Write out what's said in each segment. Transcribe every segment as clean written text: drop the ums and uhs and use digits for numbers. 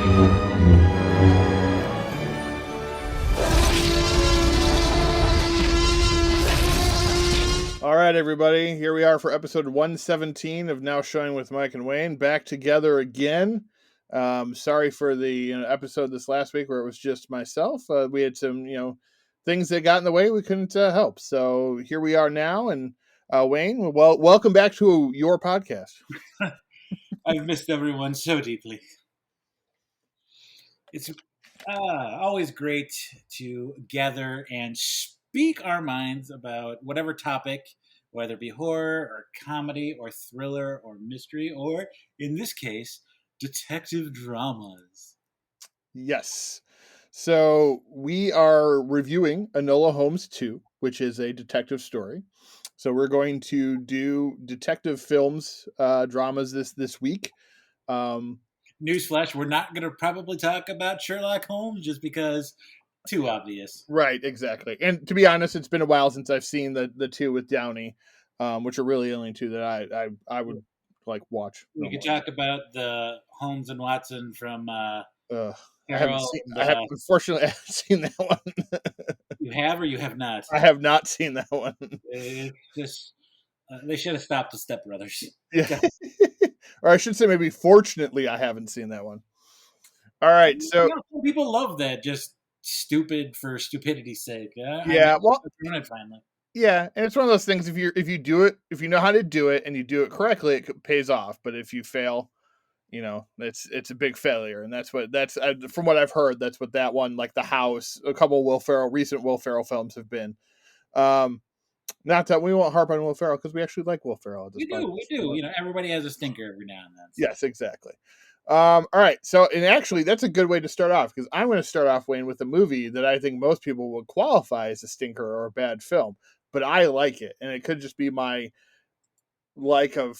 All right, everybody. Here we are for episode 117 of Now Showing with Mike and Wayne. Back together again. Sorry for the episode this last week where it was just myself. We had some, things that got in the way we couldn't help. So here we are now. And Wayne, well, welcome back to your podcast. I've missed everyone so deeply. It's always great to gather and speak our minds about whatever topic, whether it be horror or comedy or thriller or mystery, or in this case, detective dramas. Yes. So we are reviewing Enola Holmes 2, which is a detective story. So we're going to do detective films, dramas this week. Newsflash, we're not going to probably talk about Sherlock Holmes just because too obvious. Right, exactly. And to be honest, it's been a while since I've seen the two with Downey, which are really the only two that I would like watch. We could talk about the Holmes and Watson from Unfortunately, I haven't seen that one. You have or you have not? I have not seen that one. It's just they should have stopped the Step Brothers. Yeah. Or I should say maybe fortunately I haven't seen that one. All right, so some people love that, just stupid for stupidity's sake. Yeah, well, finally. Yeah, and it's one of those things. If you do it, if you know how to do it and you do it correctly, it pays off. But if you fail, it's a big failure, and that's from what I've heard. That's what that one, like The House, a couple of recent Will Ferrell films have been. Not that we won't harp on Will Ferrell because we actually like Will Ferrell. We do. Everybody has a stinker every now and then. So. Yes, exactly. All right. So, and actually, that's a good way to start off because I'm going to start off, Wayne, with a movie that I think most people would qualify as a stinker or a bad film, but I like it, and it could just be my like of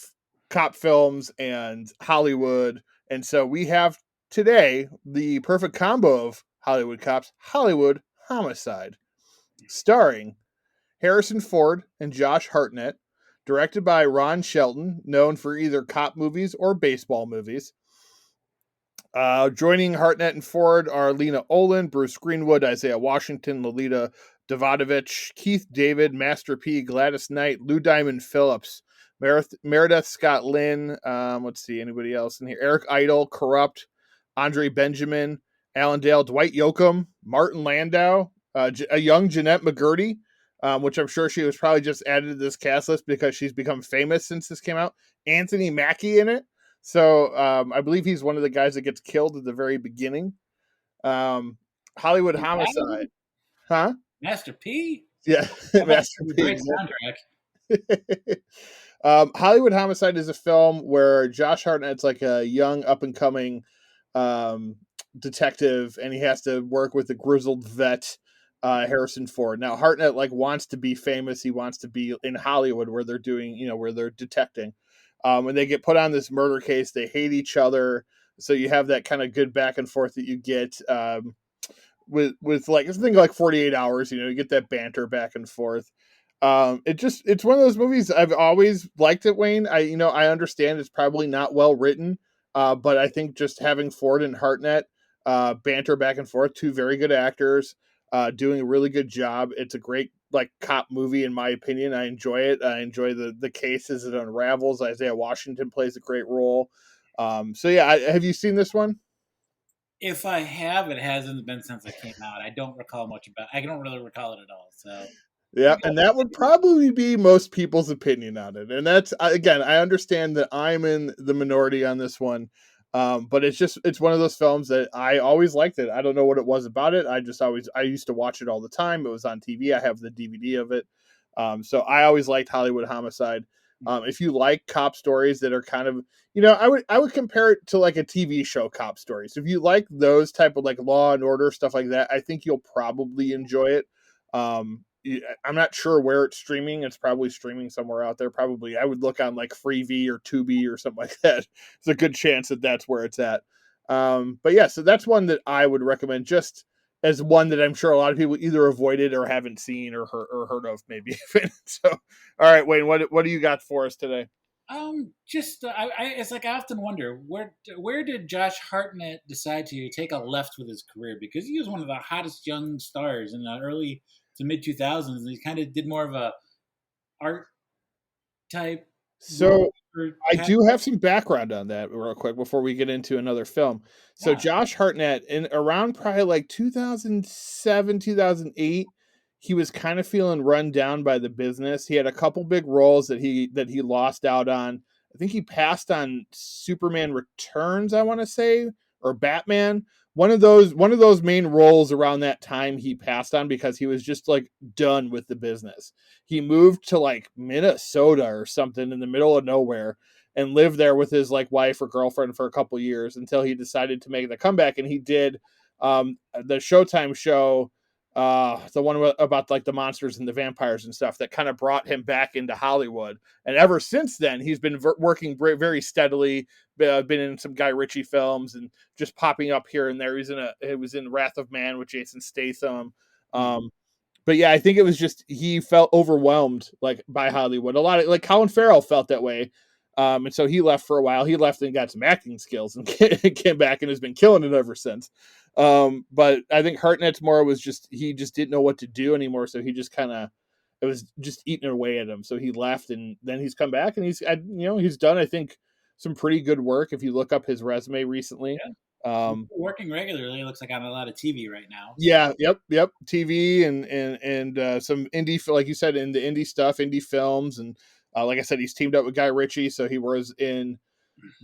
cop films and Hollywood. And so we have today the perfect combo of Hollywood cops, Hollywood Homicide, starring Harrison Ford and Josh Hartnett, directed by Ron Shelton, known for either cop movies or baseball movies. Joining Hartnett and Ford are Lena Olin, Bruce Greenwood, Isaiah Washington, Lolita Davidovich, Keith David, Master P, Gladys Knight, Lou Diamond Phillips, Meredith Scott Lynn. Let's see, anybody else in here? Eric Idle, Corrupt, Andre Benjamin, Alan Dale, Dwight Yoakam, Martin Landau, a young Jeanette McGurdy, which I'm sure she was probably just added to this cast list because she's become famous since this came out. Anthony Mackie in it. So I believe he's one of the guys that gets killed at the very beginning. Hollywood Homicide. Huh? Master P? Yeah. Master P. Great soundtrack. Hollywood Homicide is a film where Josh Hartnett's like a young up-and-coming detective, and he has to work with a grizzled vet, Harrison Ford. Now, Hartnett wants to be famous. He wants to be in Hollywood where they're doing, where they're detecting. When they get put on this murder case, they hate each other. So you have that kind of good back and forth that you get with something like 48 Hours. You get that banter back and forth. It's one of those movies I've always liked it, Wayne. I understand it's probably not well written, but I think just having Ford and Hartnett banter back and forth, two very good actors doing a really good job. It's a great cop movie in my opinion. I enjoy it. I enjoy the cases it unravels. Isaiah Washington plays a great role. So yeah, have you seen this one? If I have, it hasn't been since it came out. I don't recall much about it. I don't really recall it at all. So yeah, and that would probably be most people's opinion on it. And that's, again, I understand that I'm in the minority on this one. But it's one of those films that I always liked it. I don't know what it was about it. I used to watch it all the time. It was on TV. I have the DVD of it. So I always liked Hollywood Homicide. If you like cop stories that are kind of, I would compare it to like a TV show cop stories. If you like those type of Law and Order, stuff like that, I think you'll probably enjoy it. I'm not sure where it's streaming. It's probably streaming somewhere out there. Probably, I would look on Freevee or Tubi or something like that. It's a good chance that that's where it's at. But yeah, so that's one that I would recommend, just as one that I'm sure a lot of people either avoided or haven't seen or heard of, maybe. So, all right, Wayne, what do you got for us today? Just it's like I often wonder where did Josh Hartnett decide to take a left with his career, because he was one of the hottest young stars in the early to mid 2000s, and he kind of did more of a art type role So for I Pat. do have some background on that real quick before we get into another film. So Yeah. Josh Hartnett in around probably like 2007, 2008, he was kind of feeling run down by the business. He had a couple big roles that he lost out on. I think he passed on Superman Returns, I want to say, or Batman. One of those main roles around that time he passed on because he was just like done with the business. He moved to like Minnesota or something in the middle of nowhere and lived there with his like wife or girlfriend for a couple years until he decided to make the comeback. And he did the Showtime show, the one about like the monsters and the vampires and stuff that kind of brought him back into Hollywood. And ever since then, he's been working very steadily. Been in some Guy Ritchie films and just popping up here and there. He was in Wrath of Man with Jason Statham. Hmm. But yeah, I think it was just he felt overwhelmed like by Hollywood. A lot of like Colin Farrell felt that way. And so he left for a while. He left and got some acting skills and came back and has been killing it ever since. But I think Hartnett's more was just he just didn't know what to do anymore, so he just kind of it was just eating away at him. So he left, and then he's come back, and he's done I think some pretty good work if you look up his resume recently. Yeah. He's Um, working regularly. It looks like on a lot of TV right now. So yeah, yep. TV and some indie, like you said, in the indie stuff, indie films, and like I said, he's teamed up with Guy Ritchie, so he was in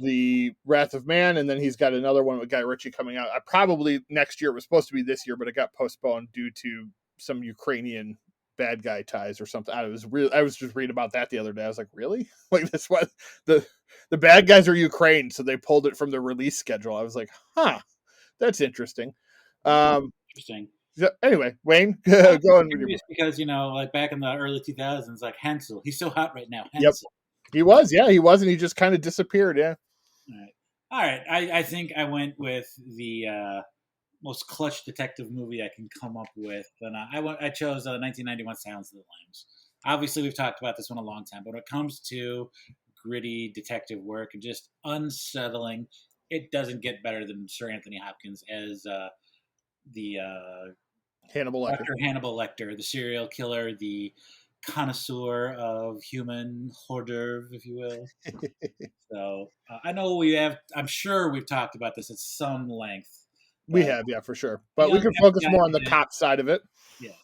the Wrath of Man, and then he's got another one with Guy Ritchie coming out. Probably next year. It was supposed to be this year, but it got postponed due to some Ukrainian bad guy ties or something. I was just reading about that the other day. I was like, really? Like this was the bad guys are Ukraine, so they pulled it from the release schedule. I was like, huh, that's interesting. Um, interesting. yeah, anyway, Wayne, I was go just on with your. curious because like back in the early 2000s, like Hensel, he's so hot right now. Yep, Hensel. he was. Yeah, he was, and he just kind of disappeared. Yeah, All right. All right. I think I went with the most clutch detective movie I can come up with, and I chose 1991 Silence of the Lambs. Obviously, we've talked about this one a long time, but when it comes to gritty detective work and just unsettling, it doesn't get better than Sir Anthony Hopkins as the Hannibal Lecter. Dr. Hannibal Lecter, the serial killer, the connoisseur of human hors d'oeuvre, if you will. So I know we have. I'm sure we've talked about this at some length, We but have, yeah, for sure. the But we young can focus FBI more on the cadet, cop side of it. yes,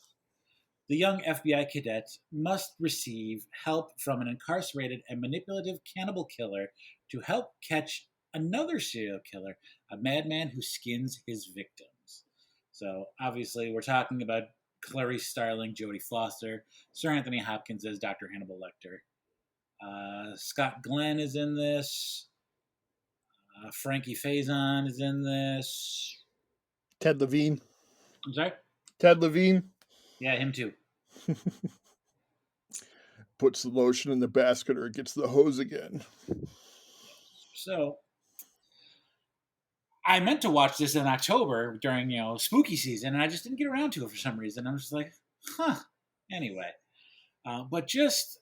the young FBI cadet must receive help from an incarcerated and manipulative cannibal killer to help catch another serial killer, a madman who skins his victims. So obviously, we're talking about Clarice Starling, Jodie Foster, Sir Anthony Hopkins as Dr. Hannibal Lecter. Scott Glenn is in this. Frankie Faison is in this. Ted Levine. I'm sorry. Ted Levine Yeah, him too. puts the lotion in the basket or gets the hose again. Yes. So I meant to watch this in October during spooky season, and I just didn't get around to it for some reason. I was just like, huh. Anyway, but just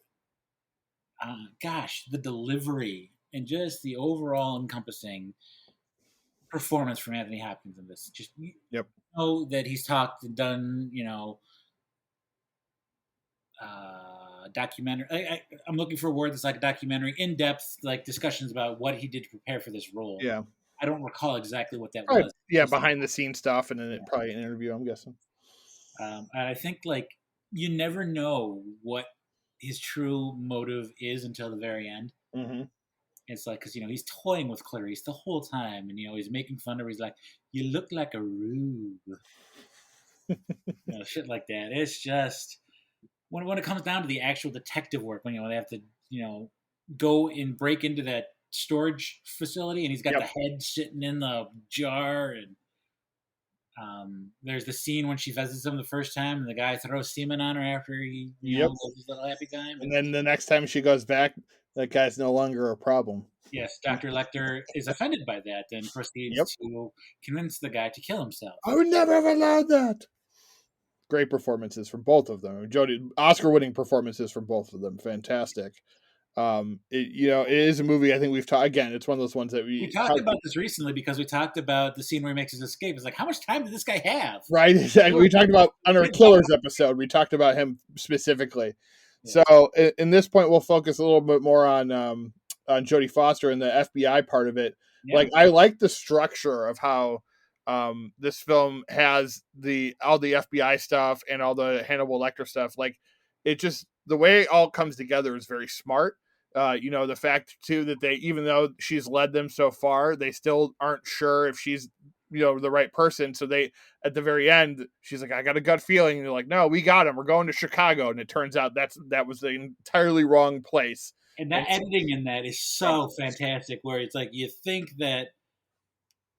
gosh, the delivery and just the overall encompassing performance from Anthony Hopkins in this. Just Yep. know that he's talked and done, documentary. I'm looking for a word that's like a documentary, in depth, like discussions about what he did to prepare for this role. Yeah. I don't recall exactly what that Probably, was. yeah, Just, behind the scenes stuff and then yeah. probably an interview, I'm guessing. And I think like you never know what his true motive is until the very end. Mm-hmm. It's like because he's toying with Clarice the whole time, and he's making fun of her. He's like, "You look like a rube," shit like that. It's just when it comes down to the actual detective work, when they have to go and break into that storage facility, and he's got Yep. the head sitting in the jar, and there's the scene when she visits him the first time, and the guy throws semen on her after he Yep. does his little happy time. And then the next time she goes back, that guy's no longer a problem. Yes, Dr. Lecter is offended by that and Yep. proceeds to convince the guy to kill himself. I would never have allowed that. Great performances from both of them. Jodie, Oscar-winning performances from both of them. Fantastic. It is a movie I think we've talked again. It's one of those ones that We we talked talked about this recently because we talked about the scene where he makes his escape. It's like, how much time did this guy have? right. Exactly. Really We talked about on our forget about killers episode. We talked about him specifically. yeah. So in this point, we'll focus a little bit more on Jodie Foster and the FBI part of it. Yeah. Like I like the structure of how this film has all the FBI stuff and all the Hannibal Lecter stuff. Like it just the way it all comes together is very smart. The fact too that they, even though she's led them so far, they still aren't sure if she's the right person. So they, at the very end, she's like, I got a gut feeling. And they're like, no, we got him. We're going to Chicago. And it turns out that was the entirely wrong place. And And that editing in that is oh, so fantastic. Where it's like you think that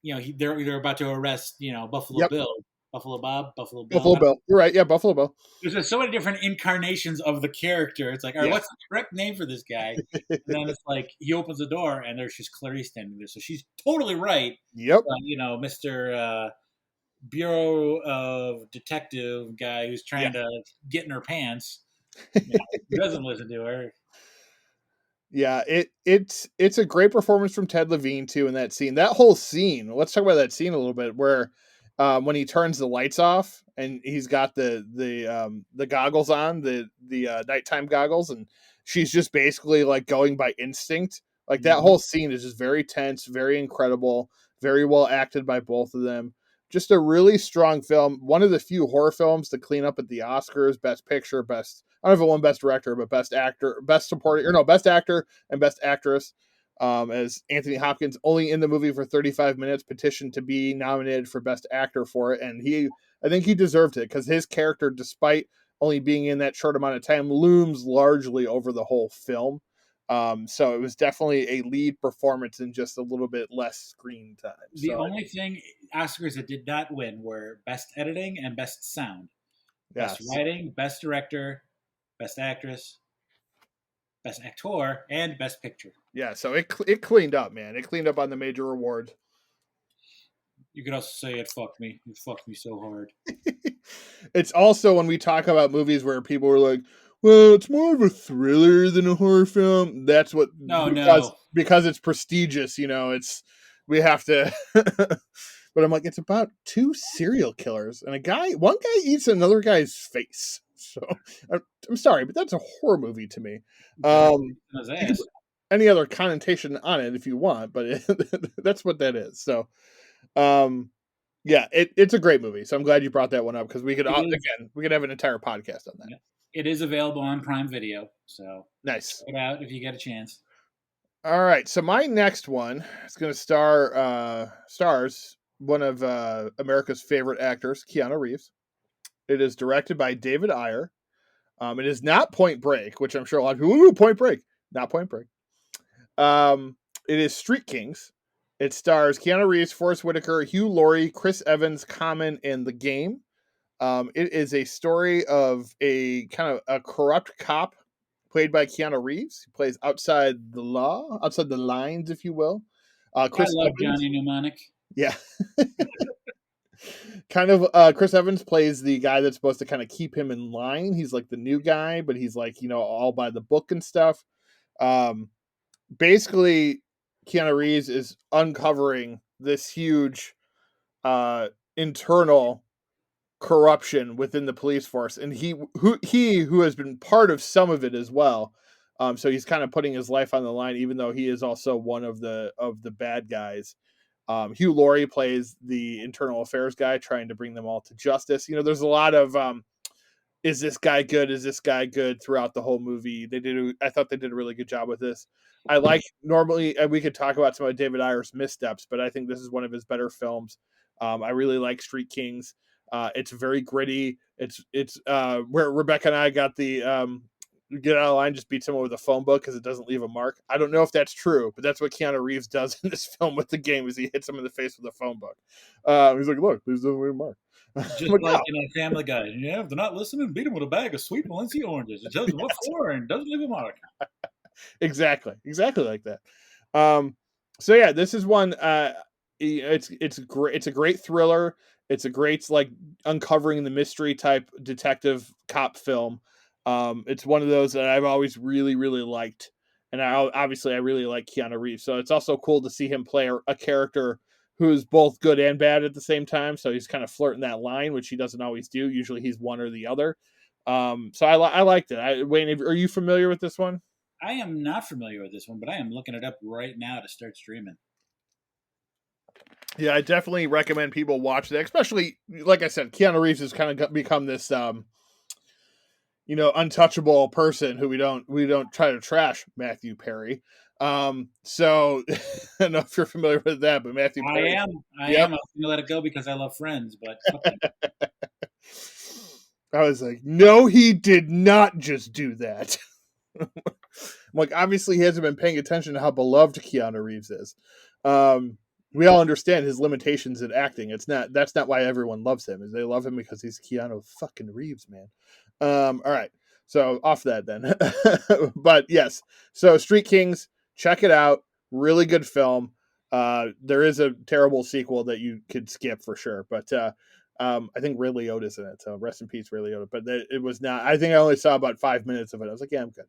they're about to arrest Buffalo yep, Bill, Buffalo Bob, Buffalo Bill. Buffalo Bill. You're right. Yeah, Buffalo Bill. There's just so many different incarnations of the character. It's like, all right, Yeah. what's the correct name for this guy? And then it's like he opens the door and there's just Clarice standing there, so she's totally right. Yep. Mister Bureau of Detective guy who's Yeah. trying to get in her pants. He doesn't listen to her. Yeah, it's a great performance from Ted Levine too in that scene. That whole scene. Let's talk about that scene a little bit where when he turns the lights off and he's got the goggles on, the nighttime goggles, and she's just basically like going by instinct. Like that Mhm. whole scene is just very tense, very incredible, very well acted by both of them. Just a really strong film. One of the few horror films to clean up at the Oscars, Best Picture, Best I don't know if it won Best Director, but Best Actor, Best Supporting, or no, Best Actor and Best Actress. As Anthony Hopkins, only in the movie for 35 minutes, petitioned to be nominated for Best Actor for it, and I think he deserved it because his character, despite only being in that short amount of time, looms largely over the whole film. So it was definitely a lead performance in just a little bit less screen time. The So only thing Oscars that did not win were Best Editing and Best Sound. Best yes, Writing, Best Director, Best Actress, Best Actor, and Best Picture. yeah. So it cleaned up, man. It cleaned up on the major awards. You could also say it fucked me. It fucked me so hard. It's also when we talk about movies where people were like, "Well, it's more of a thriller than a horror film." That's what No, because no. because it's prestigious, it's we have to. But I'm like, it's about two serial killers and one guy eats another guy's face. So I'm sorry, but that's a horror movie to me. Johnny Um, in his you can ass. put any other connotation on it if you want, but that's what that is. So, um, yeah, it's a great movie. So I'm glad you brought that one up because It is. we could have an entire podcast on that. Yeah, it is available on Prime Video, so Nice. check it out if you get a chance. All right, so my next one is going to stars one of America's favorite actors, Keanu Reeves. It is directed by David Ayer. It is not Point Break, which I'm sure a lot of people, ooh, Point Break, not Point Break. It is Street Kings. It stars Keanu Reeves, Forrest Whitaker, Hugh Laurie, Chris Evans, Common, and The Game. It is a story of a kind of a corrupt cop played by Keanu Reeves. He plays outside the law, outside the lines, if you will. I Chris love Evans, Johnny Mnemonic. yeah, kind of. Chris Evans plays the guy that's supposed to kind of keep him in line. He's like the new guy, but he's like all by the book and stuff. Um, Basically, Keanu Reeves is uncovering this huge uh, internal corruption within the police force, and he who has been part of some of it as well. So he's kind of putting his life on the line, even though he is also one of the bad guys. Hugh Laurie plays the internal affairs guy, trying to bring them all to justice. There's a lot of is this guy good? Is this guy good throughout the whole movie? I thought they did a really good job with this. I like normally, and we could talk about some of David Ayer's missteps, but I think this is one of his better films. I really like Street Kings. It's very gritty. It's where Rebecca and I got the get out of line, just beat someone with a phone book because it doesn't leave a mark. I don't know if that's true, but that's what Keanu Reeves does in this film with the game is he hits him in the face with a phone book. He's like, look, this doesn't leave a mark. I'm Just like, like oh, in a Family Guy. Yeah, if they're not listening, beat them with a bag of sweet Valencia oranges. It tells you what for and doesn't leave a mark. exactly like that. Um, so yeah, this is one. It's great. It's a great thriller. It's a great like uncovering the mystery type detective cop film. It's one of those that I've always really liked, and obviously I really like Keanu Reeves, so it's also cool to see him play a character who's both good and bad at the same time. So he's kind of flirting that line, which he doesn't always do. Usually he's one or the other. So I liked it. Wayne, are you familiar with this one? I am not familiar with this one, but I am looking it up right now to start streaming. Yeah, I definitely recommend people watch that. Especially, like I said, Keanu Reeves has kind of become this, untouchable person who we don't try to trash Matthew Perry. So I don't know if you're familiar with that, but Matthew I Perry. am. I Yep. am. I was going to let it go because I love Friends, but fuck them. I was like, no, he did not just do that. Like, obviously, he hasn't been paying attention to how beloved Keanu Reeves is. Um, we all understand his limitations in acting. That's not why everyone loves him. Is they love him because he's Keanu fucking Reeves, man. All right, so off that then. But yes, so Street Kings, check it out. Really good film. There is a terrible sequel that you could skip for sure, but I think Ray Liotta's in it, so rest in peace, Ray Liotta. But it was not. I think I only saw about 5 minutes of it. I was like, yeah, I'm good.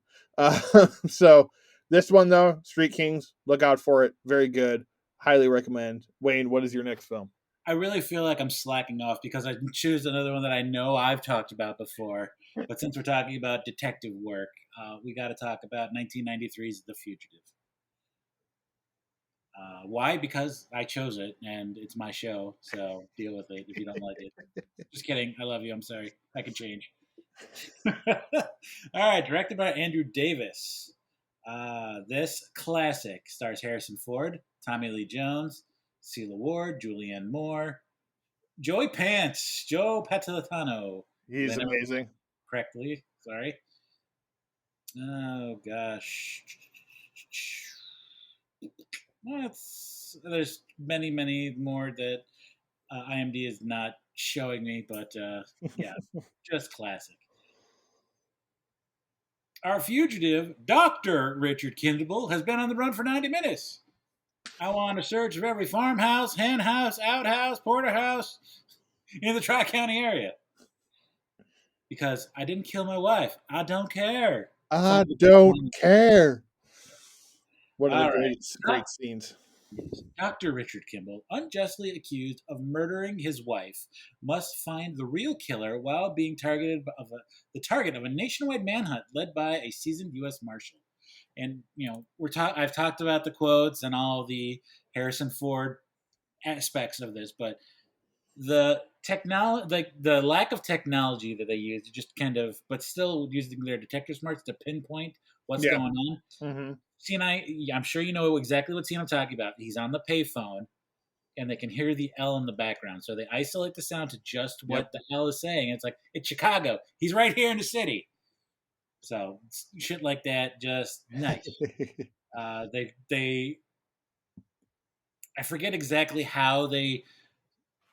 So this one though, Street Kings, look out for it. Very good. Highly recommend. Wayne, what is your next film? I really feel like I'm slacking off because I choose another one that I know I've talked about before. But since we're talking about detective work, we got to talk about 1993's The Fugitive. Why? Because I chose it and it's my show, so deal with it if you don't like it. Just kidding. I love you. I'm sorry. I can change. All right, directed by Andrew Davis. This classic stars Harrison Ford, Tommy Lee Jones, Celia Ward, Julianne Moore, Joey Pants, Joe Pantoliano. Did I He's never amazing. correctly? Sorry. Oh gosh. Well, there's many, many more that IMD is not showing me, but yeah, just classic. Our fugitive, Dr. Richard Kimball, has been on the run for 90 minutes. I want a search of every farmhouse, hen house, outhouse, porterhouse in the Tri County area. Because I didn't kill my wife. I don't care. Some I of the don't care. One of the All right. great scenes. Yes. Dr. Richard Kimball, unjustly accused of murdering his wife, must find the real killer while being the target of a nationwide manhunt led by a seasoned U.S. Marshal. And I've talked about the quotes and all the Harrison Ford aspects of this, but the technology, like the lack of technology that they use, just kind of, but still using their detector smarts to pinpoint what's Yeah. going on. Hmm. I'm sure you know exactly what scene I'm talking about. He's on the payphone, and they can hear the L in the background, so they isolate the sound to just Yep. what the L is saying. It's like it's Chicago. He's right here in the city. So shit like that, just nice. They I forget exactly how they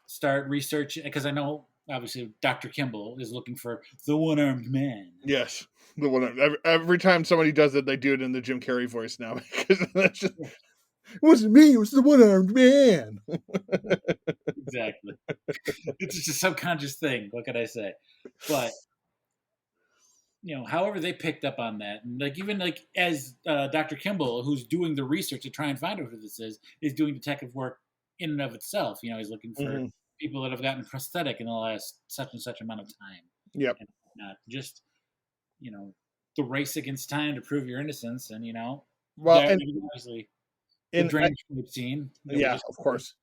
start researching because I know obviously Dr. Kimball is looking for the one-armed man. Yes. The one every time somebody does it, they do it in the Jim Carrey voice now because that's just Yeah, it wasn't me. It was the one armed man. exactly. It's just a subconscious thing. What can I say? But however they picked up on that, and like even like as Dr. Kimball, who's doing the research to try and find out who this is doing detective work in and of itself. He's looking for Hmm. people that have gotten prosthetic in the last such and such amount of time, Yep. and not just you know the race against time to prove your innocence. And Well, there and obviously the in drainage pipe scene that we yeah, just of course.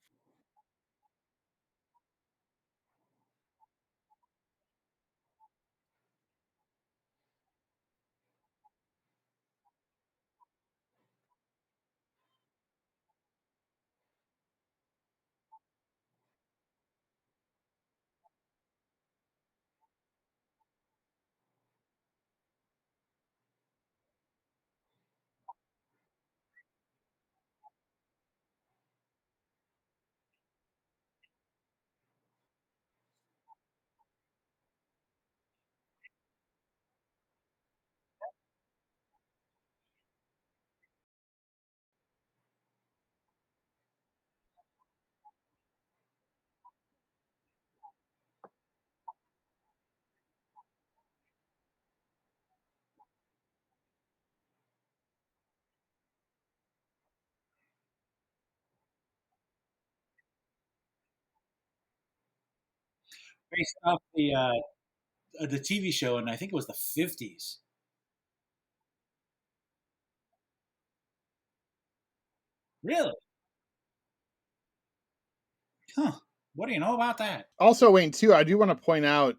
based off the TV show, and I think it was the 50s. Really? Huh. What do you know about that? Also, Wayne, too, I do want to point out,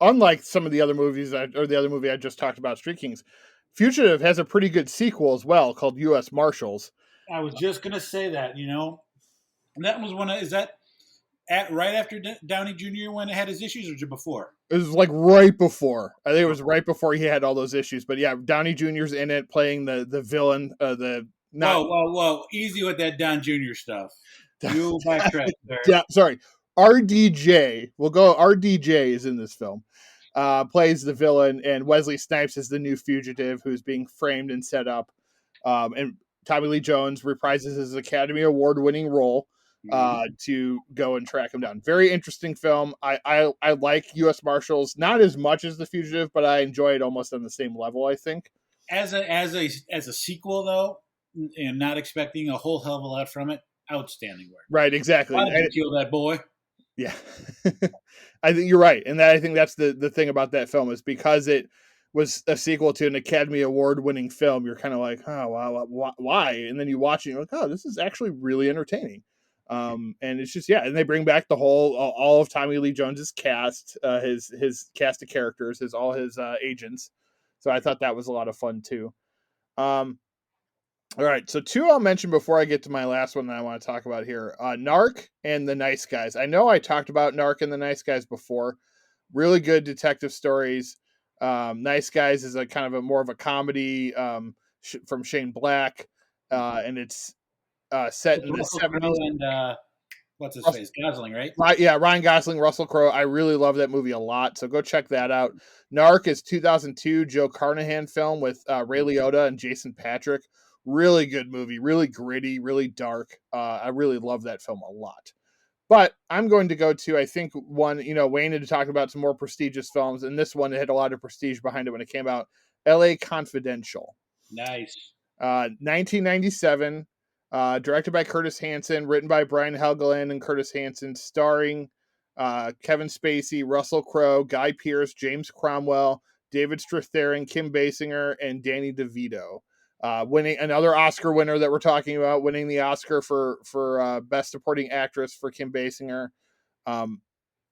unlike some of the other movies or the other movie I just talked about, Street Kings, Fugitive has a pretty good sequel as well called U.S. Marshals. I was just gonna say that. That was one of is that at right after Downey Jr. when it had his issues, or before? It was like right before. I think it was Okay. right before he had all those issues. But yeah, Downey Jr.'s in it playing the villain, the not Whoa, whoa, whoa! Easy with that Don Jr. stuff. You backtrack there. yeah, sorry. RDJ. We'll go. RDJ is in this film. Plays the villain, and Wesley Snipes is the new fugitive who's being framed and set up. And Tommy Lee Jones reprises his Academy Award winning role to go and track him down. Very interesting film. I like U.S. Marshals, not as much as The Fugitive, but I enjoy it almost on the same level, I think. As a sequel though, and not expecting a whole hell of a lot from it, outstanding work. Right, exactly. Why did you kill that boy? Yeah, I think you're right, and I think that's the thing about that film is because it was a sequel to an Academy Award winning film. You're kind of like, oh, wow, why? And then you watch it, and you're like, oh, this is actually really entertaining. And it's just yeah, and they bring back the whole all of Tommy Lee Jones's cast, his cast of characters, his all his agents. So I thought that was a lot of fun too. Um, all right, so two I'll mention before I get to my last one that I want to talk about here. Narc and The Nice Guys. I know I talked about Narc and The Nice Guys before. Really good detective stories. Nice Guys is a kind of a more of a comedy from Shane Black, and it's set With in the Russell Crowe 70s. and what's his face, Gosling, right? Right, yeah, Ryan Gosling, Russell Crowe. I really love that movie a lot, so go check that out. Narc is 2002 Joe Carnahan film with Ray Liotta and Jason Patrick. Really good movie, really gritty, really dark. I really love that film a lot. But I'm going to go to, I think, one, Wayne had talked about some more prestigious films, and this one had a lot of prestige behind it when it came out. LA Confidential. Nice. 1997, directed by Curtis Hanson, written by Brian Helgeland and Curtis Hanson, starring Kevin Spacey, Russell Crowe, Guy Pearce, James Cromwell, David Strathairn, Kim Basinger, and Danny DeVito. Winning another Oscar winner that we're talking about, winning the Oscar for Best Supporting Actress for Kim Basinger. I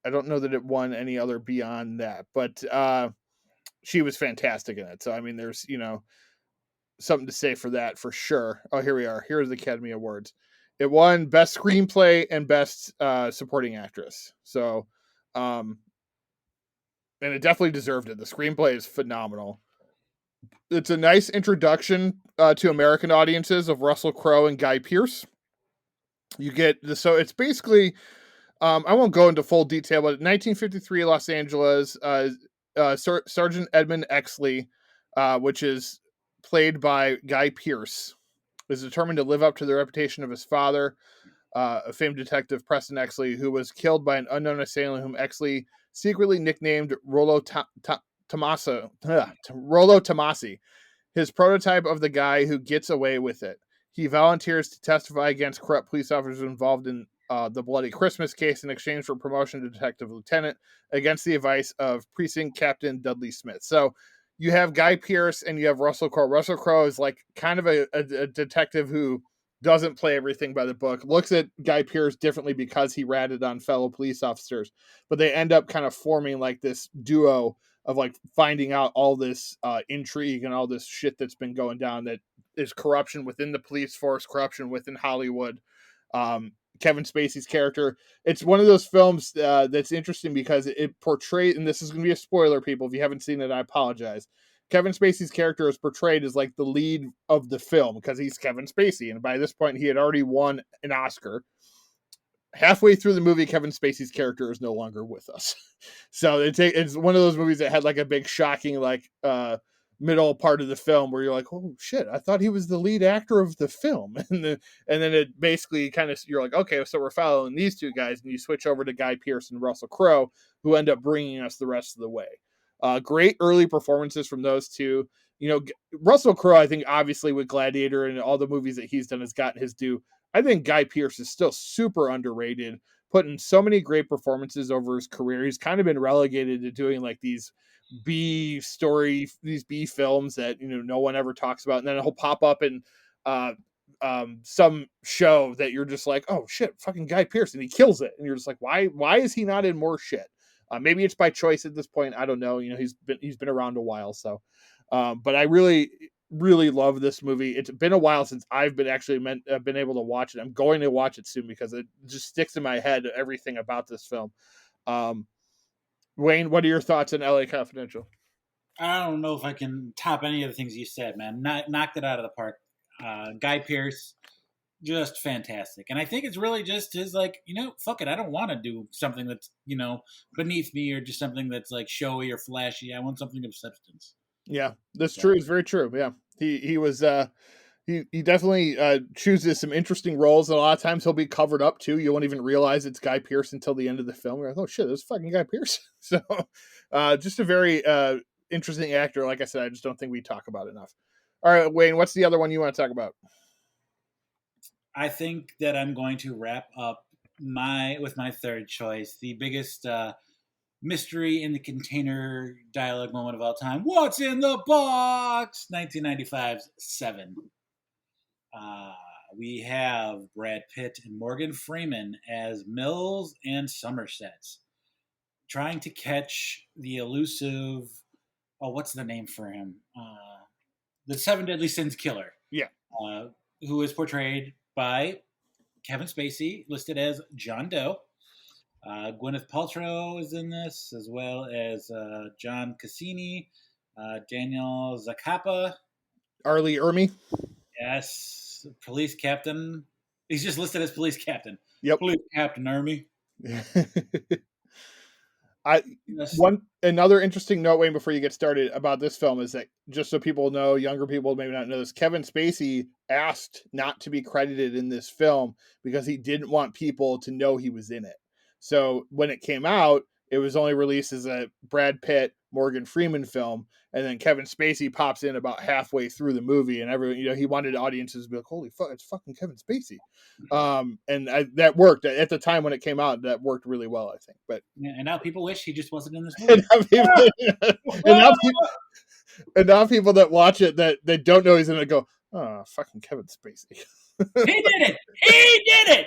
don't know that it won any other beyond that, but she was fantastic in it. So I mean, there's something to say for that for sure. Oh, here we are. Here's the Academy Awards. It won Best Screenplay and Best Supporting Actress. So, and it definitely deserved it. The screenplay is phenomenal. It's a nice introduction to American audiences of Russell Crowe and Guy Pearce. You get so it's basically I won't go into full detail, but 1953 Los Angeles, Sergeant Edmund Exley, which is played by Guy Pearce, is determined to live up to the reputation of his father, a famed detective Preston Exley, who was killed by an unknown assailant whom Exley secretly nicknamed Rollo Tomasi, his prototype of the guy who gets away with it. He volunteers to testify against corrupt police officers involved in the Bloody Christmas case in exchange for promotion to detective lieutenant against the advice of precinct captain Dudley Smith. So you have Guy Pearce and you have Russell Crowe. Russell Crowe is like kind of a detective who doesn't play everything by the book, looks at Guy Pearce differently because he ratted on fellow police officers, but they end up kind of forming like this duo of like finding out all this intrigue and all this shit that's been going down that is corruption within the police force, corruption within Hollywood. Kevin Spacey's character. It's one of those films that's interesting because it portrays, and this is going to be a spoiler, people. If you haven't seen it, I apologize. Kevin Spacey's character is portrayed as like the lead of the film because he's Kevin Spacey, and by this point, he had already won an Oscar. Halfway through the movie, Kevin Spacey's character is no longer with us. So it's one of those movies that had like a big shocking like middle part of the film where you're like, oh shit, I thought he was the lead actor of the film, and then it basically kind of you're like, okay, so we're following these two guys, and you switch over to Guy Pearce and Russell Crowe, who end up bringing us the rest of the way. Great early performances from those two. Russell Crowe, I think obviously with Gladiator and all the movies that he's done has gotten his due. I think Guy Pearce is still super underrated, put in so many great performances over his career. He's kind of been relegated to doing like these B story, these B films that no one ever talks about, and then he'll pop up in uh, some show that you're just like, oh shit, fucking Guy Pearce, and he kills it, and you're just like, why is he not in more shit? Maybe it's by choice at this point. I don't know. He's been around a while, so. But I really love this movie. It's been a while since I've been able to watch it. I'm going to watch it soon because it just sticks in my head everything about this film. Um, Wayne, what are your thoughts on LA Confidential? I don't know if I can top any of the things you said, man. Knocked it out of the park. Guy Pearce, just fantastic. And I think it's really just his like, fuck it. I don't want to do something that's, beneath me or just something that's like showy or flashy. I want something of substance. Yeah, that's So, true. It's very true. Yeah, he was he definitely chooses some interesting roles, and a lot of times he'll be covered up too. You won't even realize it's Guy Pearce until the end of the film. You're like, oh shit, that's fucking Guy Pearce. So, just a very interesting actor. Like I said, I just don't think we talk about enough. All right, Wayne, what's the other one you want to talk about? I think that I'm going to wrap up my third choice, the biggest mystery in the container dialogue moment of all time. What's in the box? 1995's Seven. Uh, we have Brad Pitt and Morgan Freeman as Mills and Somerset trying to catch the elusive. Oh, what's the name for him? The Seven Deadly Sins killer, Yeah, uh, who is portrayed by Kevin Spacey, listed as John Doe. Gwyneth Paltrow is in this, as well as John Cassini, Daniel Zacapa. Arlie Ermy. Yes, police captain. He's just listed as police captain. Yep. Police captain Army. I Yes. one another interesting note, Wayne, before you get started about this film is that just so people know, younger people maybe not know this, Kevin Spacey asked not to be credited in this film because he didn't want people to know he was in it. So when it came out, it was only released as a Brad Pitt, Morgan Freeman film, and then Kevin Spacey pops in about halfway through the movie, and everyone, he wanted audiences to be like, "Holy fuck, it's fucking Kevin Spacey," that worked at the time when it came out. That worked really well, I think. But Yeah, and now people wish he just wasn't in this and movie. now people, and now people, and now people that watch it that they don't know he's in it go, oh, fucking Kevin Spacey. He did it. He did it.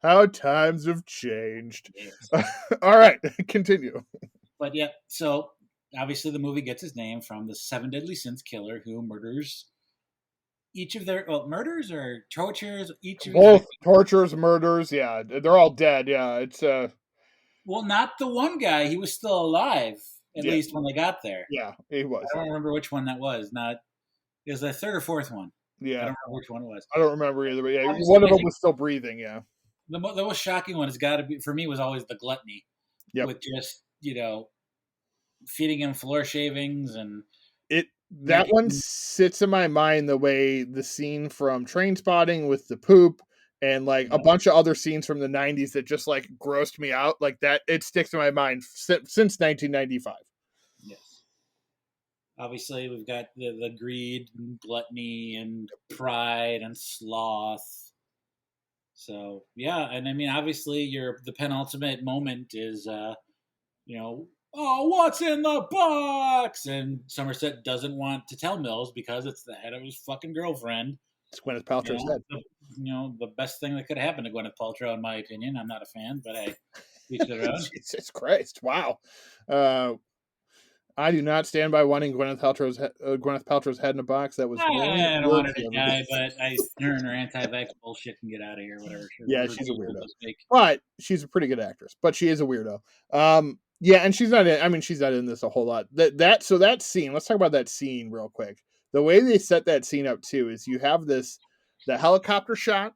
How times have changed. Yes. All right, continue. But yeah, so obviously the movie gets its name from the Seven Deadly Sins killer who murders each of their murders or tortures each of his Both victims. tortures, murders, yeah, they're all dead. Yeah, it's Well, not the one guy. He was still alive, at yeah, least when they got there. yeah, he was. I don't remember which one that was. Not it was the third or fourth one. I Yeah, don't remember which one it was. I don't remember either, but yeah, Obviously, one of I them think was still breathing. Yeah, the most shocking one has got to be for me was always the gluttony, yep. with just feeding him floor shavings and It that making one sits in my mind the way the scene from Train Spotting with the poop and like a bunch of other scenes from the 90s that just like grossed me out like that. It sticks in my mind since 1995. yes. Obviously, we've got the greed and gluttony and pride and sloth. So yeah, and I mean, obviously, the penultimate moment is, oh, what's in the box? And Somerset doesn't want to tell Mills because it's the head of his fucking girlfriend. It's Gwyneth You Paltrow's know, head. the, the best thing that could happen to Gwyneth Paltrow, in my opinion. I'm not a fan, but hey, each their own. Jesus Christ! Wow. Uh, I do not stand by wanting Gwyneth Paltrow's head in a box. That was very I don't want her worthy to of it. die, but her and her anti-vax bullshit can get out of here. Whatever. Yeah, Her she's a usual weirdo, mistake. but she's a pretty good actress. But she is a weirdo. Yeah, and she's not in. I mean, she's not in this a whole lot. That scene. Let's talk about that scene real quick. The way they set that scene up too is you have the helicopter shot,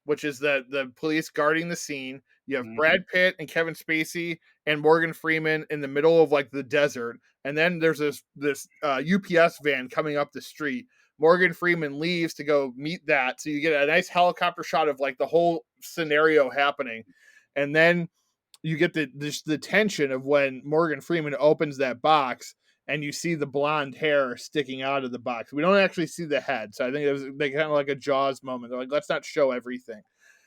which is the police guarding the scene. You have Mhm. Brad Pitt and Kevin Spacey and Morgan Freeman in the middle of like the desert, and then there's this UPS van coming up the street. Morgan Freeman leaves to go meet that, so you get a nice helicopter shot of like the whole scenario happening, and then you get the tension of when Morgan Freeman opens that box and you see the blonde hair sticking out of the box. We don't actually see the head, so I think it was like kind of like a Jaws moment. They're like, let's not show everything.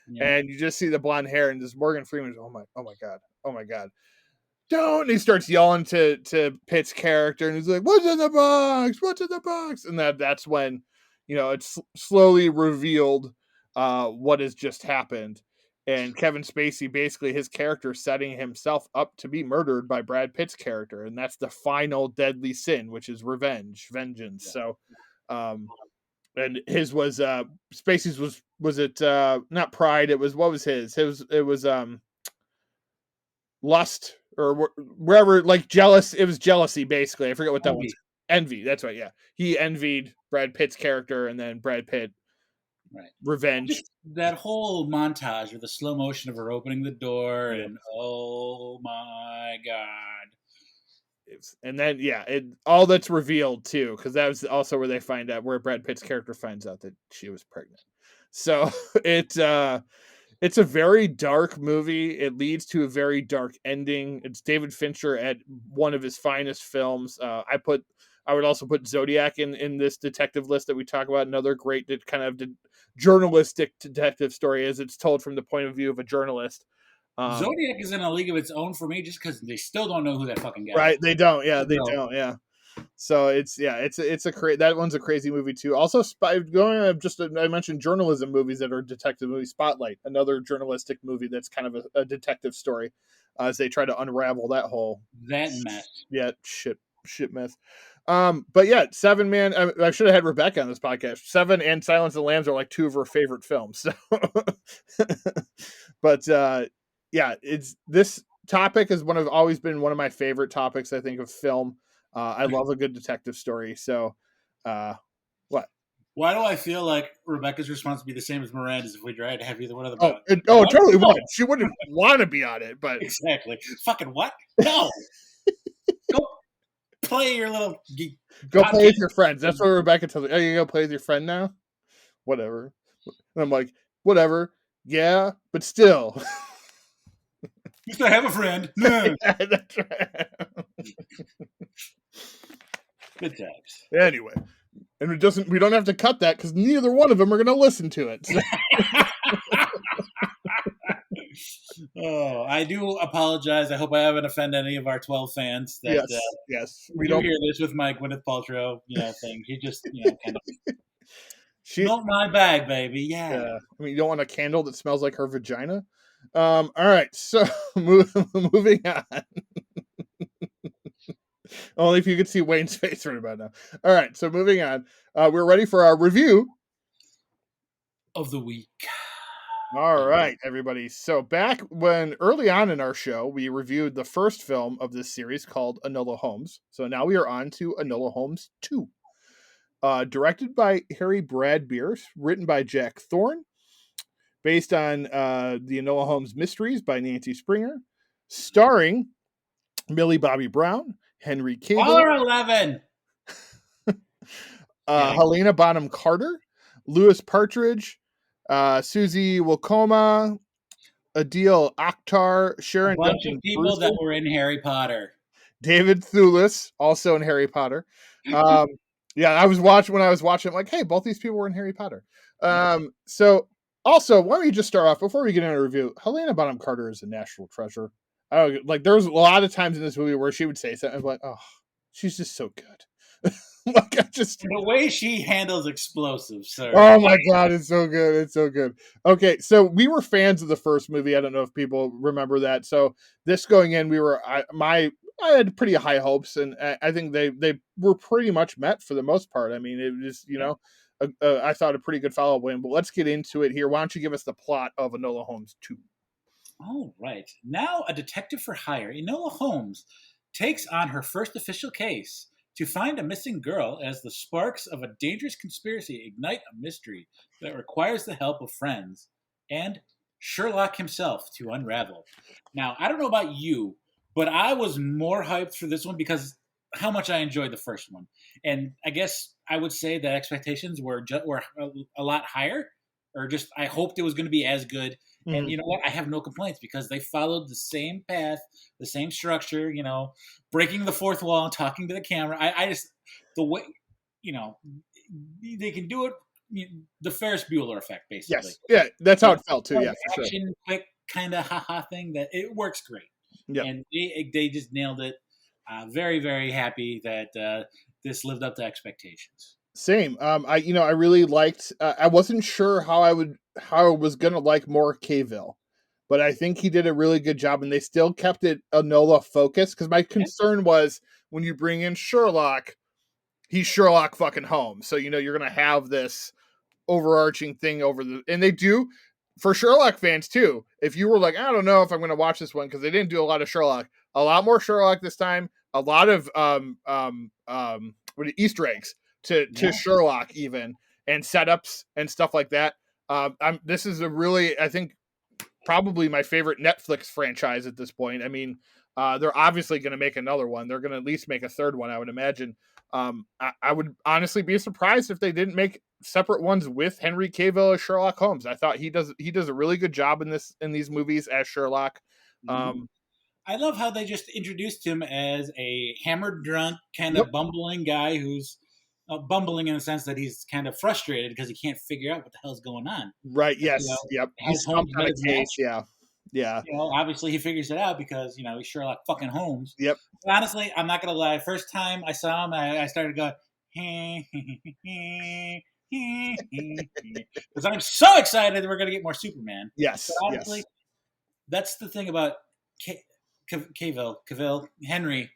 Yeah. and you just see the blonde hair, and this Morgan Freeman is, oh my god, oh my god, don't. And he starts yelling to Pitt's character, and he's like, "What's in the box? What's in the box?" And that's when, it's slowly revealed what has just happened. And Kevin Spacey, basically, his character setting himself up to be murdered by Brad Pitt's character, and that's the final deadly sin, which is vengeance. Yeah. So, and his was Spacey's was it not pride? It was, what was his? It was lust, or wherever, like jealous. It was jealousy, basically. I forget what that one's. Envy. Envy. That's right. Yeah, he envied Brad Pitt's character, and then Brad Pitt Right. revenge. Just that whole montage with the slow motion of her opening the door Yeah. and oh my god. And then all that's revealed too, because that was also where they find out, where Brad Pitt's character finds out that she was pregnant. So it's a very dark movie. It leads to a very dark ending. It's David Fincher at one of his finest films. I would also put Zodiac in this detective list that we talk about. Another great kind of journalistic detective story, as it's told from the point of view of a journalist. Zodiac is in a league of its own for me just because they still don't know who that fucking guy Right? is. They don't. Yeah, they No. don't. Yeah. So it's a that one's a crazy movie too. Also, I mentioned journalism movies that are detective movies. Spotlight, another journalistic movie that's kind of a detective story, as they try to unravel that whole That mess. shit mess. But yeah, Seven, man. I should have had Rebecca on this podcast. Seven and Silence of the Lambs are like two of her favorite films. So, but yeah, it's this topic has always been one of my favorite topics, I think, of film. I love a good detective story. So, what? Why do I feel like Rebecca's response would be the same as Miranda's if we tried to have either one of them Oh, out? it What? totally No. would. She wouldn't want to be on it, but Exactly. Fucking what? No. Go play your little go play with podcast. your friends. That's what Rebecca tells me. Oh, you go play with your friend now? Whatever. And I'm like, whatever. Yeah, but still. Used to have a friend. No. Yeah, that's right. Good times. Anyway, and we don't have to cut that because neither one of them are going to listen to it. So. Oh, I do apologize. I hope I haven't offended any of our 12 fans that Yes. We when you don't. hear this with my Gwyneth Paltrow, thing. He just, kind of She. not my bag, baby. Yeah. I mean, you don't want a candle that smells like her vagina. All right. So moving on. Only if you could see Wayne's face right about now. All right. So moving on. We're ready for our review Of the week. All right, everybody. So back when early on in our show, we reviewed the first film of this series called Enola Holmes. So now we are on to Enola Holmes 2. Directed by Harry Brad Bierce, written by Jack Thorne, based on the Enola Holmes mysteries by Nancy Springer, starring Millie Bobby Brown, Henry Cavill, Caller 11. Yeah. Helena Bonham Carter, Louis Partridge, Susie Wokoma, Adil Akhtar, A Sharon bunch of Duncan people that Brewster, were in Harry Potter. David Thewlis, also in Harry Potter. Um, yeah, I was watching I'm like, hey, both these people were in Harry Potter. Yeah. So also, why don't we just start off before we get into a review? Helena Bonham Carter is a national treasure. I don't like. There was a lot of times in this movie where she would say something like, "Oh, she's just so good." Like I just And the way she handles explosives, sir. Oh my god, it's so good. It's so good. Okay, so we were fans of the first movie. I don't know if people remember that. So this going in, I had pretty high hopes, and I think they were pretty much met for the most part. I mean, it was Yeah. I thought a pretty good follow up win. But let's get into it here. Why don't you give us the plot of Enola Holmes 2? All right. Now a detective for hire, Enola Holmes takes on her first official case to find a missing girl as the sparks of a dangerous conspiracy ignite a mystery that requires the help of friends and Sherlock himself to unravel. Now, I don't know about you, but I was more hyped for this one because how much I enjoyed the first one. And I guess I would say that expectations were a lot higher, or just I hoped it was going to be as good. And Mhm. you know what? I have no complaints because they followed the same path, the same structure, breaking the fourth wall and talking to the camera. I just, the way, you know, they can do it, the Ferris Bueller effect, basically. Yes. Yeah, that's how You it felt too. know, Yeah, for sure. action, quick, kind of haha thing that it works great, Yep. and they just nailed it. Very very happy that this lived up to expectations. Same. I really liked. I wasn't sure how I was gonna like more Cavill, but I think he did a really good job, and they still kept it Enola focused. Because my Yeah, concern was when you bring in Sherlock, he's Sherlock fucking Holmes, so you're gonna have this overarching thing over the, and they do for Sherlock fans too. If you were like, I don't know if I'm going to watch this one because they didn't do a lot of Sherlock, a lot more Sherlock this time, a lot of what Easter eggs to yeah. Sherlock even, and setups and stuff like that. This is a really, I think, probably my favorite Netflix franchise at this point. I mean, they're obviously going to make another one. They're going to at least make a third one, I would imagine. I would honestly be surprised if they didn't make separate ones with Henry Cavill as Sherlock Holmes. I thought he does a really good job in these movies as Sherlock. Mhm. Um, I love how they just introduced him as a hammered drunk, kind yep, of bumbling guy who's bumbling in the sense that he's kind of frustrated because he can't figure out what the hell's going on. right. But, Yes, yep. He's has stumped Holmes on met a his case. match? Yeah, yeah, Obviously he figures it out because he's Sherlock fucking Holmes. yep. But honestly, I'm not gonna lie. First time I saw him, I started going because I'm so excited that we're gonna get more Superman. But Yes, honestly, yes. that's the thing about Cavill Henry.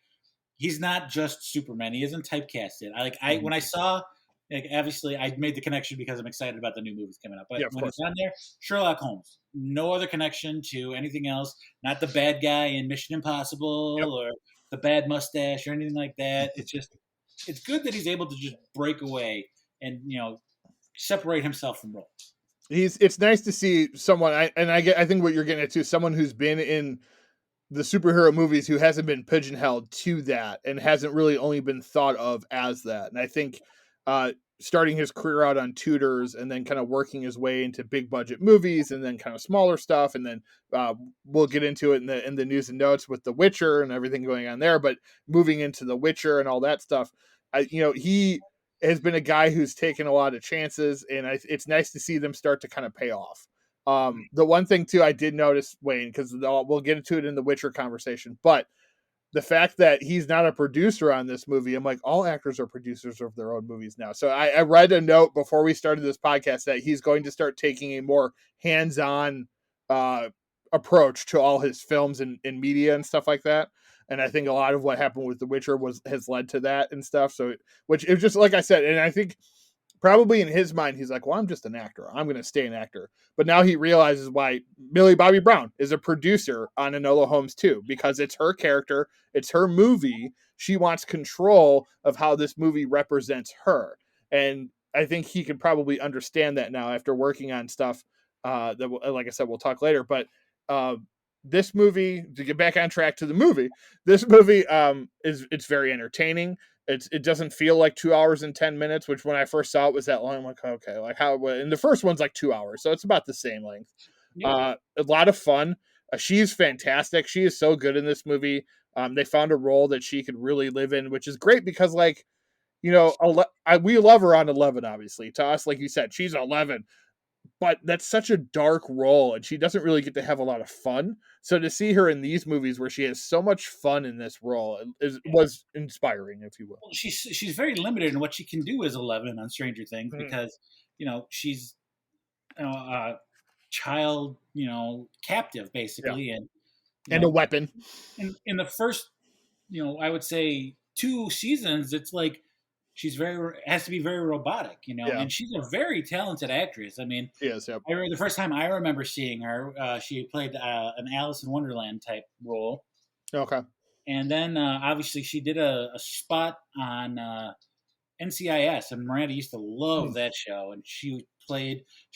He's not just Superman. He isn't typecasted. I Mhm. when I saw, like, obviously I made the connection because I'm excited about the new movies coming up. But Yeah, of when it's course. on there, Sherlock Holmes. No other connection to anything else. Not the bad guy in Mission Yep. Impossible or the bad mustache or anything like that. It's good that he's able to just break away and separate himself from roles. It's nice to see someone. I think what you're getting at too, someone who's been in the superhero movies who hasn't been pigeonholed to that and hasn't really only been thought of as that. And I think uh, starting his career out on Tudors and then kind of working his way into big budget movies and then kind of smaller stuff, and then uh, we'll get into it in the news and notes with The Witcher and everything going on there. But moving into The Witcher and all that stuff, he has been a guy who's taken a lot of chances, and it's nice to see them start to kind of pay off. The one thing too I did notice, Wayne, because we'll get into it in the Witcher conversation, but the fact that he's not a producer on this movie, I'm like, all actors are producers of their own movies now. So I read a note before we started this podcast that he's going to start taking a more hands-on uh, approach to all his films and media and stuff like that. And I think a lot of what happened with The Witcher has led to that and stuff. So, which is just like I said, and I think probably in his mind, he's like, well, I'm just an actor. I'm going to stay an actor. But now he realizes why Millie Bobby Brown is a producer on Enola Holmes too, because it's her character, it's her movie. She wants control of how this movie represents her. And I think he can probably understand that now after working on stuff that, like I said, we'll talk later. But uh, this movie, to get back on track to the movie, this movie it's very entertaining. It doesn't feel like 2 hours and 10 minutes, which when I first saw it was that long. I'm like, okay, like how? And the first one's like 2 hours, so it's about the same length. Yep. A lot of fun. She's fantastic. She is so good in this movie. They found a role that she could really live in, which is great because, like, we love her on 11. Obviously, to us, like you said, she's 11, but that's such a dark role, and she doesn't really get to have a lot of fun. So to see her in these movies where she has so much fun in this role was inspiring, if you will. Well, she's very limited in what she can do as 11 on Stranger Things Mhm. because she's a child captive Yeah, basically, and you and a know weapon. in the first I would say 2 seasons, it's like she's very has to be very robotic, Yeah, and she's a very talented actress. I mean, she is. Yep. I remember the first time I remember seeing her, she played an Alice in Wonderland type role, Okay. and then obviously she did a spot on NCIS, and Miranda used to love Mm, that show. And she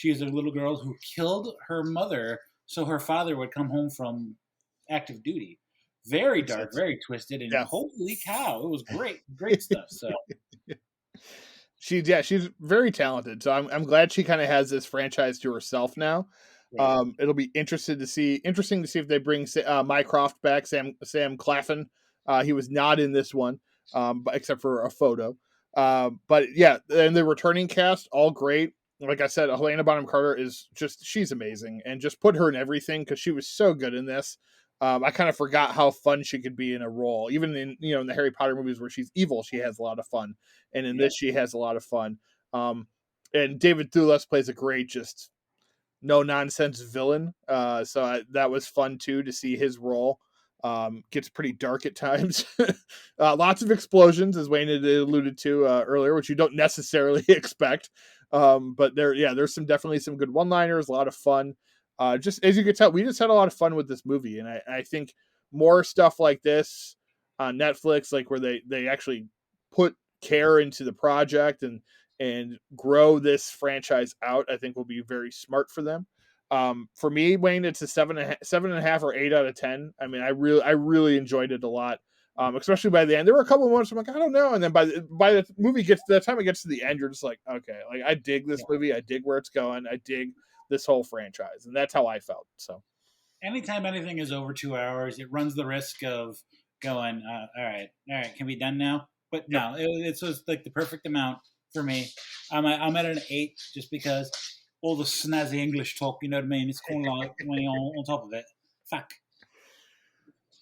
was a little girl who killed her mother so her father would come home from active duty. Very makes dark, sense. very twisted, and Yeah. holy cow, it was great, great stuff. So She's very talented. So I'm glad she kind of has this franchise to herself now. right, It'll be interesting to see if they bring Mycroft back, Sam Claflin. He was not in this one, but except for a photo. But yeah, and the returning cast all great. like I said, Helena Bonham Carter is just she's amazing, and just put her in everything because she was so good in this. I kind of forgot how fun she could be in a role, even in in the Harry Potter movies where she's evil, she has a lot of fun, and in Yep. this she has a lot of fun. Um, and David Thewlis plays a great, just no nonsense villain. That was fun too to see his role. Gets pretty dark at times. Lots of explosions, as Wayne had alluded to earlier, which you don't necessarily expect. But there's definitely some good one-liners, a lot of fun. Just as you can tell, we just had a lot of fun with this movie, and I think more stuff like this on Netflix, like where they actually put care into the project and grow this franchise out, I think will be very smart for them. For me, Wayne, it's a 7.5 or 8 out of 10. I mean, I really enjoyed it a lot. Especially by the end, there were a couple of moments I'm like, I don't know, and then by the movie gets the time it gets to the end, you're just like, okay, like I dig this Yeah. movie, I dig where it's going, I dig this whole franchise, and that's how I felt. So Anytime anything is over 2 hours, it runs the risk of going, all right, can we be done now? But yep, no, it's just like the perfect amount for me. I'm at an 8 just because all the snazzy English talk, you know what I mean? It's kind of like when you're on top of it. Fuck.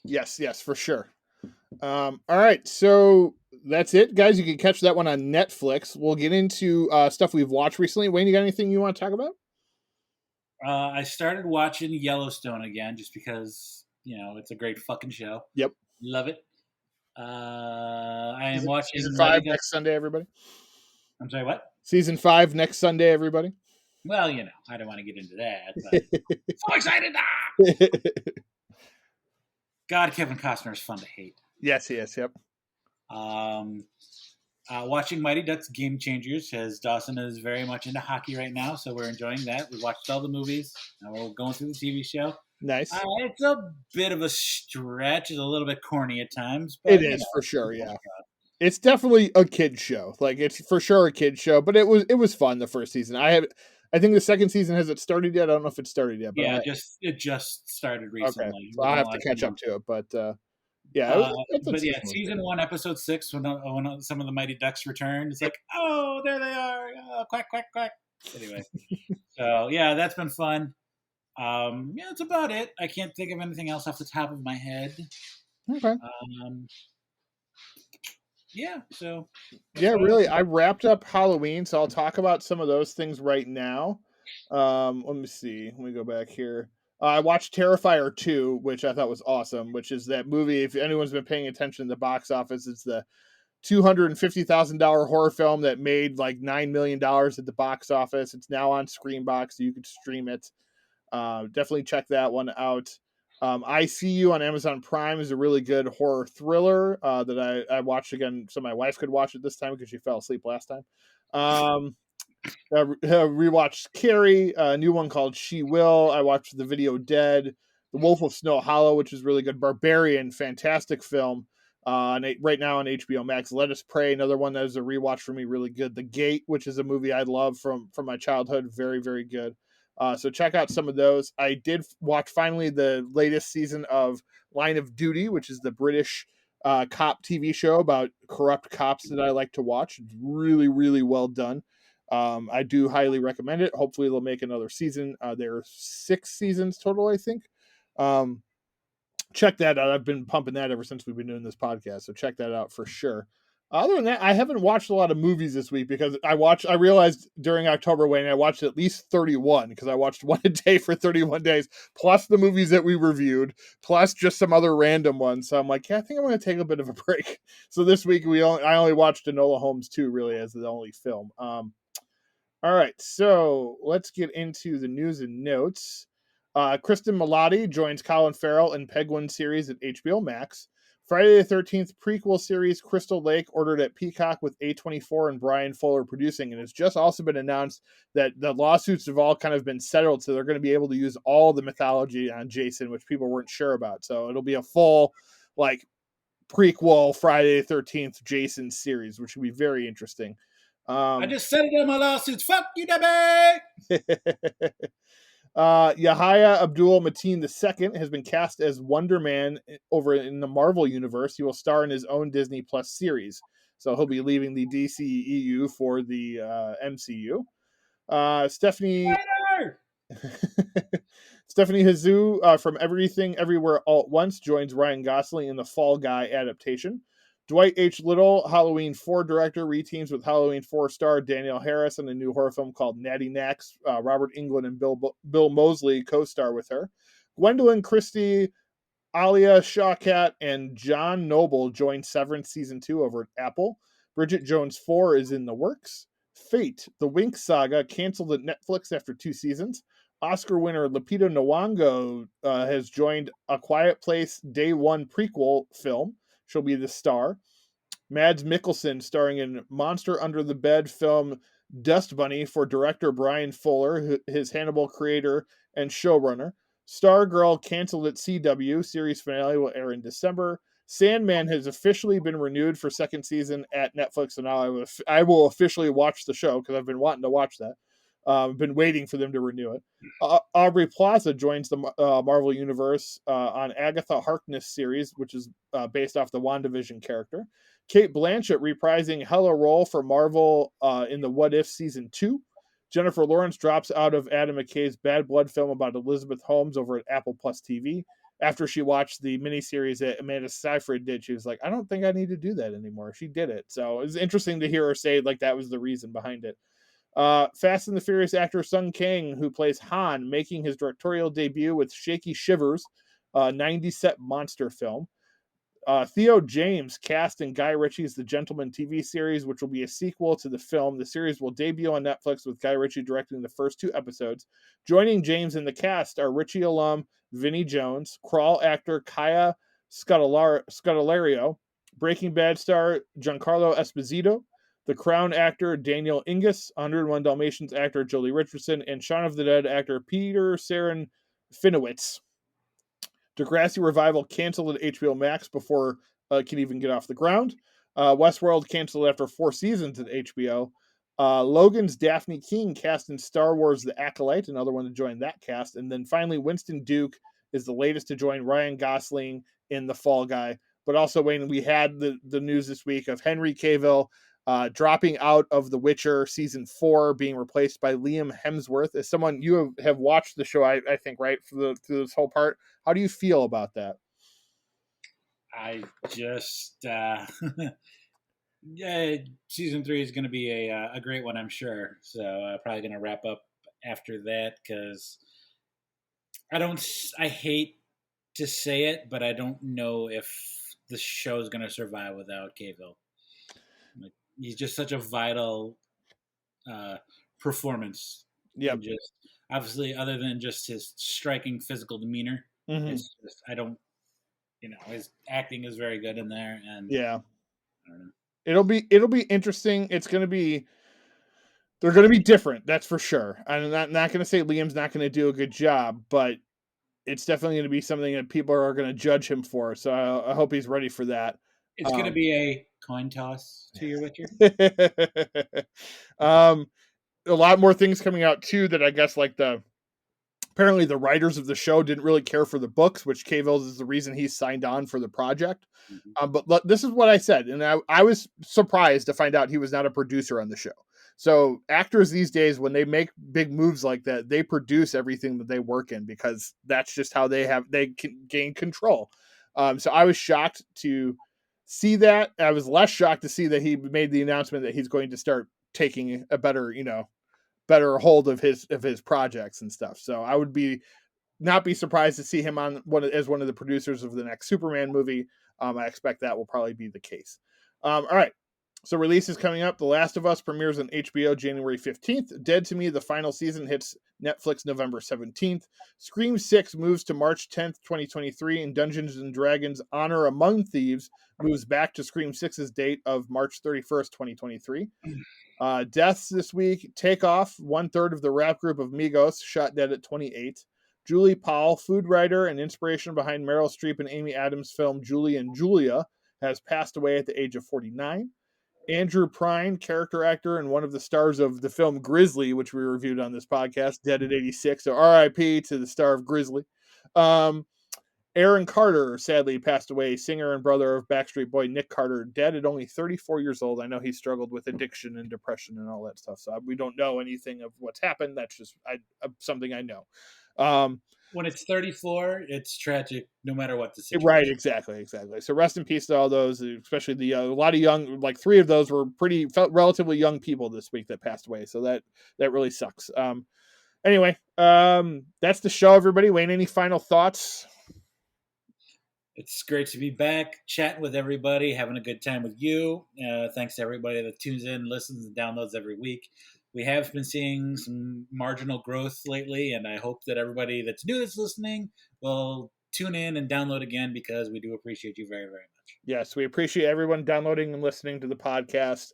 yes, for sure. All right, so that's it, guys. You can catch that one on Netflix. We'll get into stuff we've watched recently. Wayne, you got anything you want to talk about? I started watching Yellowstone again just because, it's a great fucking show. Yep. Love it. I am Season watching Mighty five Ducks. next Sunday, everybody. I'm sorry, what? Season 5 next Sunday, everybody. Well, I don't want to get into that, but so excited! Ah! God, Kevin Costner is fun to hate. yes, yep. Um, Watching Mighty Ducks Game Changers, as Dawson is very much into hockey right now, so we're enjoying that. We watched all the movies, and we're going through the TV show. Nice. It's a bit of a stretch. It's a little bit corny at times, It but is for sure, yeah. It's definitely a kid show. Like it's for sure a kid show, but it was fun the first season. I think the second season has it started yet? I don't know if it started yet, but yeah, it just started okay. recently So I'll within the have to last catch up month. to it, but yeah, Uh, I thought but yeah, season was season good. one, episode 6, when some of the Mighty Ducks return, it's like, oh, there they are, oh, quack, quack, quack. Anyway, so yeah, that's been fun. Yeah, that's about it. I can't think of anything else off the top of my head. Okay. Um, yeah, so that's Yeah, what really. I wrapped up Halloween, so I'll talk about some of those things right now. Let me see. Let me go back here. I watched Terrifier 2, which I thought was awesome, which is that movie. If anyone's been paying attention to the box office, it's the $250,000 horror film that made like $9 million at the box office. It's now on Screenbox, so you can stream it. Definitely check that one out. I See You on Amazon Prime is a really good horror thriller that I watched again, so my wife could watch it this time because she fell asleep last time. Rewatched Carrie, a new one called She Will. I watched The Video Dead, The Wolf of Snow Hollow, which is really good. Barbarian, fantastic film. Right now on HBO Max. Let Us Pray, another one that is a rewatch for me, really good. The Gate, which is a movie I love from my childhood, very very good. So check out some of those. I did watch finally the latest season of Line of Duty, which is the British cop TV show about corrupt cops that I like to watch. It's really really well done. I do highly recommend it. Hopefully, they'll make another season. There are 6 seasons total, I think. Um, check that out. I've been pumping that ever since we've been doing this podcast, so check that out for sure. Other than that, I haven't watched a lot of movies this week because I realized during October when I watched at least 31 because I watched one a day for 31 days, plus the movies that we reviewed, plus just some other random ones. So I'm like, yeah, I think I'm going to take a bit of a break. So this week I only watched Enola Holmes 2 really as the only film. All right, so let's get into the news and notes. Kristen Milotti joins Colin Farrell in Penguin series at HBO Max. Friday the 13th prequel series Crystal Lake ordered at Peacock with A24 and Brian Fuller producing. And it's just also been announced that the lawsuits have all kind of been settled. So they're going to be able to use all the mythology on Jason, which people weren't sure about. So it'll be a full, like, prequel Friday the 13th Jason series, which will be very interesting. I just said it in my lawsuits. Fuck you, Debbie! Yahya Abdul Mateen II has been cast as Wonder Man over in the Marvel universe. He will star in his own Disney Plus series, so he'll be leaving the DCEU for the MCU. Stephanie Spider! Stephanie Hazu from Everything Everywhere All at Once joins Ryan Gosling in the Fall Guy adaptation. Dwight H. Little, Halloween 4 director, reteams with Halloween 4 star Danielle Harris in a new horror film called Natty Knacks. Robert Englund and Bill Moseley co-star with her. Gwendolyn Christie, Alia Shawkat, and John Noble joined Severance Season 2 over at Apple. Bridget Jones 4 is in the works. Fate, the Winx Saga, canceled at Netflix after 2 seasons. Oscar winner Lupita Nyong'o has joined A Quiet Place Day 1 prequel film. She'll be the star. Mads Mikkelsen starring in Monster Under the Bed film Dust Bunny for director Brian Fuller, his Hannibal creator and showrunner. Stargirl canceled at CW. Series finale will air in December. Sandman has officially been renewed for second season at Netflix, and now I will officially watch the show because I've been wanting to watch that. Been waiting for them to renew it. Aubrey Plaza joins the Marvel Universe on Agatha Harkness series, which is based off the WandaVision character. Kate Blanchett reprising Hella role for Marvel in the What If Season 2. Jennifer Lawrence drops out of Adam McKay's Bad Blood film about Elizabeth Holmes over at Apple Plus TV. After she watched the miniseries that Amanda Seyfried did, she was like, I don't think I need to do that anymore. She did it. So it was interesting to hear her say like that was the reason behind it. Fast and the Furious actor Sung Kang, who plays Han, making his directorial debut with Shaky Shivers, a 90 set monster film. Theo James cast in Guy Ritchie's The Gentleman TV series, which will be a sequel to the film. The series will debut on Netflix with Guy Ritchie directing the first 2 episodes. Joining James in the cast are Ritchie alum Vinnie Jones, Crawl actor Kaya Scodelario, Breaking Bad star Giancarlo Esposito, The Crown actor Daniel Ingus, 101 Dalmatians actor Jolie Richardson, and Shaun of the Dead actor Peter Saren Finowitz. Degrassi Revival canceled at HBO Max before it can even get off the ground. Westworld canceled after 4 seasons at HBO. Logan's Daphne King cast in Star Wars The Acolyte, another one to join that cast. And then finally, Winston Duke is the latest to join Ryan Gosling in The Fall Guy. But also, Wayne, we had the news this week of Henry Cavill dropping out of The Witcher season 4, being replaced by Liam Hemsworth. As someone you have watched the show, I think, right, through this whole part. How do you feel about that? I just yeah, season 3 is going to be a great one, I'm sure. So probably going to wrap up after that because I hate to say it, but I don't know if the show is going to survive without Cavill. Like, he's just such a vital uh, performance, Yep. and just obviously, other than just his striking physical demeanor, Mm-hmm. it's just I don't, his acting is very good in there, and Yeah. I don't know. It'll be interesting. They're going to be different. That's for sure. I'm not going to say Liam's not going to do a good job, but it's definitely going to be something that people are going to judge him for. So I hope he's ready for that. It's going to Um, be a coin toss to your Witcher. um, a lot more things coming out too that I guess like apparently the writers of the show didn't really care for the books, which Cavill is the reason he signed on for the project. Mhm. But this is what I said, and I was surprised to find out he was not a producer on the show. So actors these days, when they make big moves like that, they produce everything that they work in because that's just how they can gain control. So I was shocked to see that. I was less shocked to see that he made the announcement that he's going to start taking a better hold of his projects and stuff. So I would not be surprised to see him on as one of the producers of the next Superman movie. I expect that will probably be the case. All right. So releases coming up. The Last of Us premieres on HBO January 15th. Dead to Me, the final season, hits Netflix November 17th. Scream 6 moves to March 10th, 2023, and Dungeons and Dragons Honor Among Thieves moves back to Scream 6's date of March 31st, 2023. Deaths this week. Takeoff, 1/3 of the rap group of Migos, shot dead at 28. Julie Powell, food writer and inspiration behind Meryl Streep and Amy Adams' film Julie and Julia, has passed away at the age of 49. Andrew Prine, character actor and one of the stars of the film Grizzly, which we reviewed on this podcast, dead at 86. So RIP to the star of Grizzly. Um, Aaron Carter sadly passed away, singer and brother of Backstreet Boy Nick Carter, dead at only 34 years old. I know he struggled with addiction and depression and all that stuff, so we don't know anything of what's happened. That's just something I know. When it's 34, it's tragic no matter what the Right, situation. exactly. So rest in peace to all those, especially the a lot of young, like three of those were felt relatively young people this week that passed away. So that really sucks. Anyway, that's the show, everybody. Wayne, any final thoughts? It's great to be back, chatting with everybody, having a good time with you. Thanks to everybody that tunes in, listens, and downloads every week. We have been seeing some marginal growth lately, and I hope that everybody that's new that's listening will tune in and download again because we do appreciate you very, very much. Yes, we appreciate everyone downloading and listening to the podcast.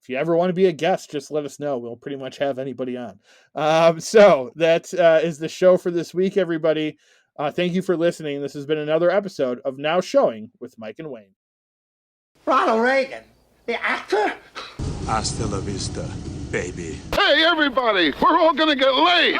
If you ever want to be a guest, just let us know. We'll pretty much have anybody on. So that is the show for this week, everybody. Thank you for listening. This has been another episode of Now Showing with Mike and Wayne. Ronald Reagan, the actor? Hasta la vista, baby. Hey, everybody, we're all gonna get laid.